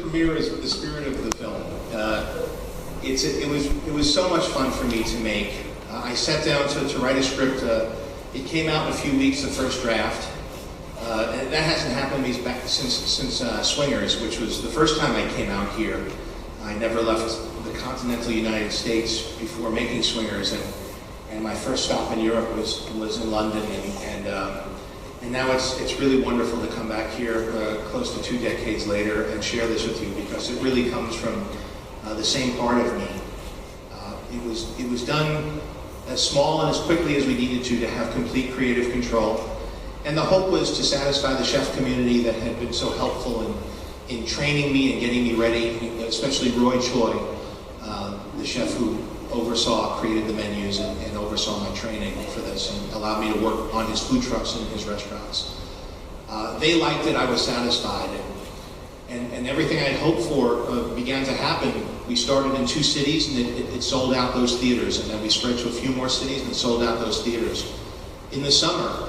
Premiere is the spirit of the film. It was so much fun for me to make. I sat down to write a script. It came out in a few weeks, the first draft. And that hasn't happened to me since Swingers, which was the first time I came out here. I never left the continental United States before making Swingers, and my first stop in Europe was in London, and now it's really wonderful to come back here close to 2 decades later and share this with you, because it really comes from the same part of me. It was done as small and as quickly as we needed to have complete creative control. And the hope was to satisfy the chef community that had been so helpful in training me and getting me ready, especially Roy Choi, the chef who created the menus and oversaw my training for this and allowed me to work on his food trucks and his restaurants. They liked it, I was satisfied, and everything I had hoped for began to happen. We started in 2 cities and it sold out those theaters, and then we spread to a few more cities and it sold out those theaters. In the summer,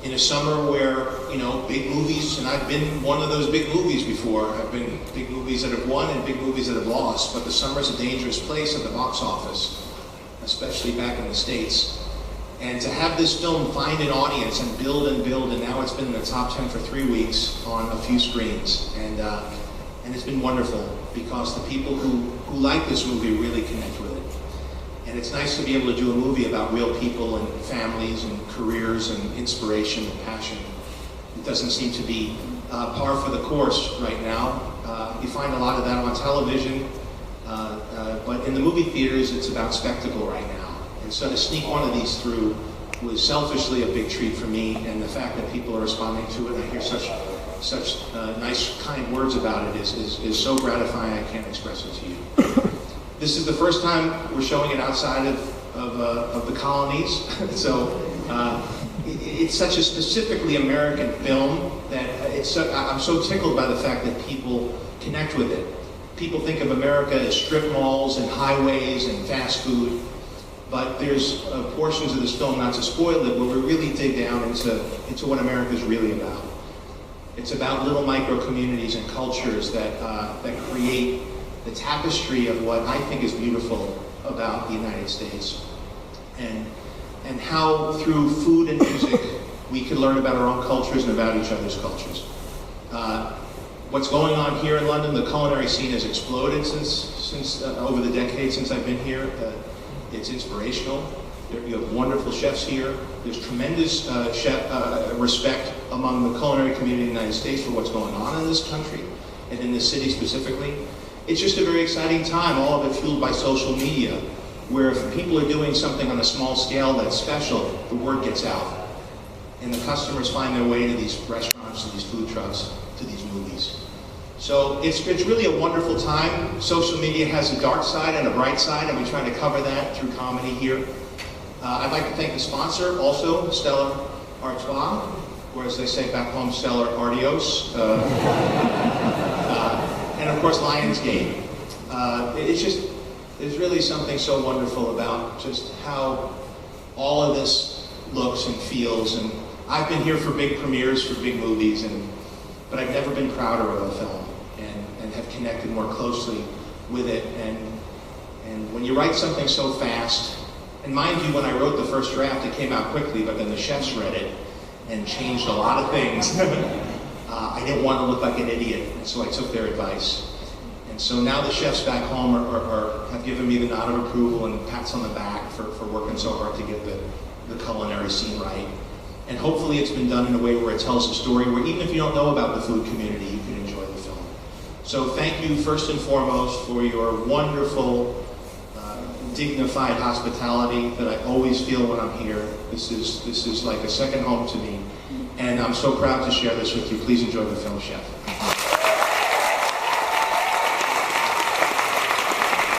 in a summer where, big movies, and I've been one of those big movies before. I've been big movies that have won and big movies that have lost, but the summer's a dangerous place at the box office, especially back in the States. And to have this film find an audience and build, and now it's been in the top 10 for 3 weeks on a few screens. And it's been wonderful, because the people who like this movie really connect with it. And it's nice to be able to do a movie about real people and families and careers and inspiration and passion. It doesn't seem to be par for the course right now. You find a lot of that on television, but in the movie theaters it's about spectacle right now. And so to sneak one of these through was selfishly a big treat for me, and the fact that people are responding to it, and I hear such nice, kind words about it is so gratifying I can't express it to you. This is the first time we're showing it outside of the colonies, so it's such a specifically American film that I'm so tickled by the fact that people connect with it. People think of America as strip malls and highways and fast food, but there's portions of this film, not to spoil it, where we really dig down into what America's really about. It's about little micro communities and cultures that create the tapestry of what I think is beautiful about the United States, and how through food and music we can learn about our own cultures and about each other's cultures. What's going on here in London, the culinary scene has exploded since over the decades since I've been here. It's inspirational. You have wonderful chefs here. There's tremendous respect among the culinary community in the United States for what's going on in this country and in this city specifically. It's just a very exciting time, all of it fueled by social media, where if people are doing something on a small scale that's special, the word gets out. And the customers find their way to these restaurants, to these food trucks, to these movies. So it's really a wonderful time. Social media has a dark side and a bright side, and we try to cover that through comedy here. I'd like to thank the sponsor, also, Stella Artois, or as they say back home, Stella Artios. And of course, Lionsgate. There's really something so wonderful about just how all of this looks and feels. And I've been here for big premieres, for big movies, but I've never been prouder of a film and have connected more closely with it. And when you write something so fast, and mind you, when I wrote the first draft, it came out quickly, but then the chefs read it and changed a lot of things. I didn't want to look like an idiot, and so I took their advice. And so now the chefs back home have given me the nod of approval and pats on the back for working so hard to get the culinary scene right. And hopefully it's been done in a way where it tells a story where even if you don't know about the food community, you can enjoy the film. So thank you first and foremost for your wonderful, dignified hospitality that I always feel when I'm here. This is like a second home to me. And I'm so proud to share this with you. Please enjoy the film, Chef.